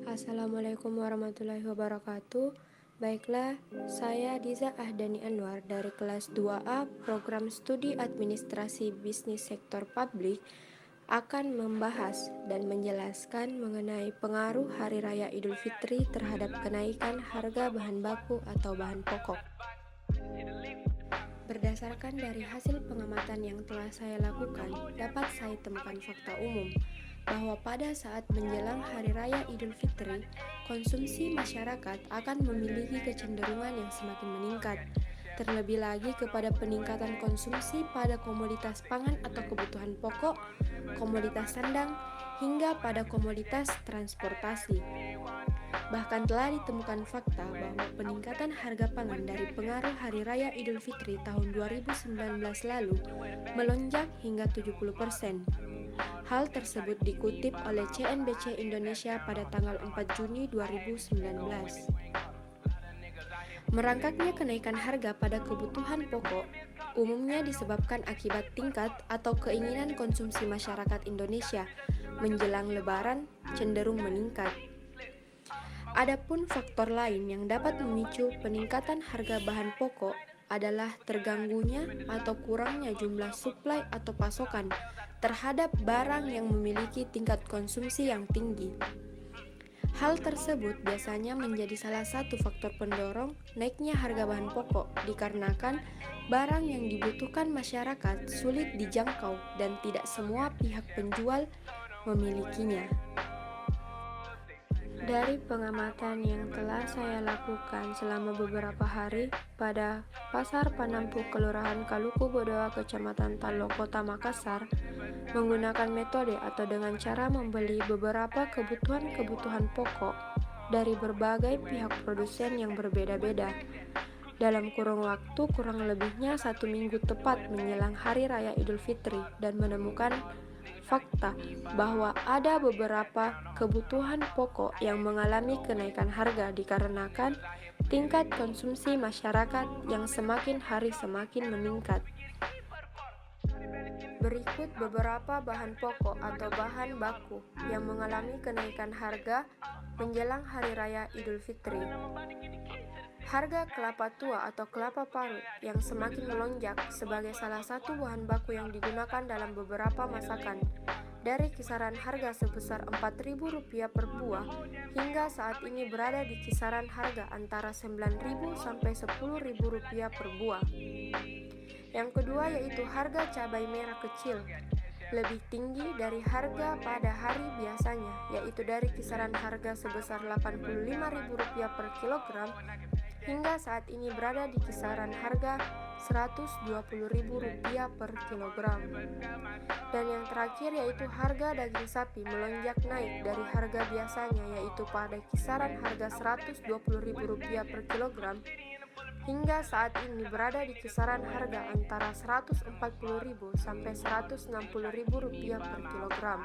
Assalamualaikum warahmatullahi wabarakatuh. Baiklah, saya Diza Ahdani Anwar dari kelas 2A Program Studi Administrasi Bisnis Sektor Publik akan membahas dan menjelaskan mengenai pengaruh Hari Raya Idul Fitri terhadap kenaikan harga bahan baku atau bahan pokok. Berdasarkan dari hasil pengamatan yang telah saya lakukan, dapat saya temukan fakta umum bahwa pada saat menjelang Hari Raya Idul Fitri, konsumsi masyarakat akan memiliki kecenderungan yang semakin meningkat, terlebih lagi kepada peningkatan konsumsi pada komoditas pangan atau kebutuhan pokok, komoditas sandang, hingga pada komoditas transportasi. Bahkan telah ditemukan fakta bahwa peningkatan harga pangan dari pengaruh Hari Raya Idul Fitri tahun 2019 lalu melonjak hingga 70%. Hal tersebut dikutip oleh CNBC Indonesia pada tanggal 4 Juni 2019. Merangkaknya kenaikan harga pada kebutuhan pokok umumnya disebabkan akibat tingkat atau keinginan konsumsi masyarakat Indonesia menjelang Lebaran cenderung meningkat. Adapun faktor lain yang dapat memicu peningkatan harga bahan pokok adalah terganggunya atau kurangnya jumlah suplai atau pasokan terhadap barang yang memiliki tingkat konsumsi yang tinggi. Hal tersebut biasanya menjadi salah satu faktor pendorong naiknya harga bahan pokok dikarenakan barang yang dibutuhkan masyarakat sulit dijangkau dan tidak semua pihak penjual memilikinya. Dari pengamatan yang telah saya lakukan selama beberapa hari pada Pasar Panampu Kelurahan Kaluku Bodoa Kecamatan Talo Kota Makassar, menggunakan metode atau dengan cara membeli beberapa kebutuhan pokok dari berbagai pihak produsen yang berbeda-beda dalam kurun waktu kurang lebihnya 1 minggu tepat menjelang Hari Raya Idul Fitri dan menemukan fakta bahwa ada beberapa kebutuhan pokok yang mengalami kenaikan harga dikarenakan tingkat konsumsi masyarakat yang semakin hari semakin meningkat. Berikut beberapa bahan pokok atau bahan baku yang mengalami kenaikan harga menjelang Hari Raya Idul Fitri. Harga kelapa tua atau kelapa parut yang semakin melonjak sebagai salah satu bahan baku yang digunakan dalam beberapa masakan, dari kisaran harga sebesar Rp4.000 per buah hingga saat ini berada di kisaran harga antara Rp9.000 sampai Rp10.000 per buah. Yang kedua yaitu harga cabai merah kecil, lebih tinggi dari harga pada hari biasanya, yaitu dari kisaran harga sebesar Rp85.000 per kilogram hingga saat ini berada di kisaran harga Rp120.000 per kilogram. Dan yang terakhir yaitu harga daging sapi melonjak naik dari harga biasanya yaitu pada kisaran harga Rp120.000 per kilogram hingga saat ini berada di kisaran harga antara Rp140.000 sampai Rp160.000 per kilogram.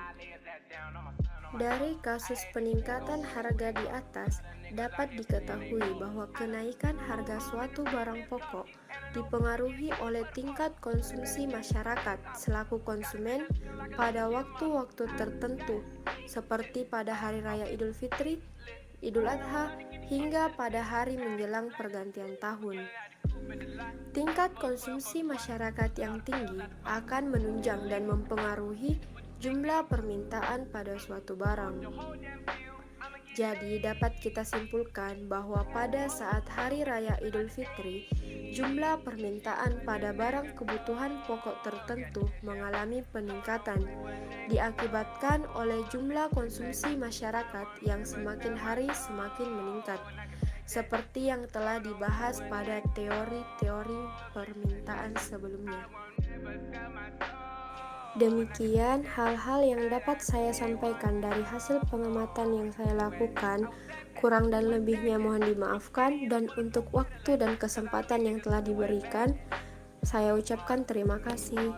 Dari kasus peningkatan harga di atas, dapat diketahui bahwa kenaikan harga suatu barang pokok dipengaruhi oleh tingkat konsumsi masyarakat selaku konsumen pada waktu-waktu tertentu, seperti pada Hari Raya Idul Fitri, Idul Adha, hingga pada hari menjelang pergantian tahun. Tingkat konsumsi masyarakat yang tinggi akan menunjang dan mempengaruhi jumlah permintaan pada suatu barang. Jadi dapat kita simpulkan bahwa pada saat Hari Raya Idul Fitri, jumlah permintaan pada barang kebutuhan pokok tertentu mengalami peningkatan, diakibatkan oleh jumlah konsumsi masyarakat yang semakin hari semakin meningkat, seperti yang telah dibahas pada teori-teori permintaan sebelumnya. Demikian hal-hal yang dapat saya sampaikan dari hasil pengamatan yang saya lakukan. Kurang dan lebihnya mohon dimaafkan, dan untuk waktu dan kesempatan yang telah diberikan, saya ucapkan terima kasih.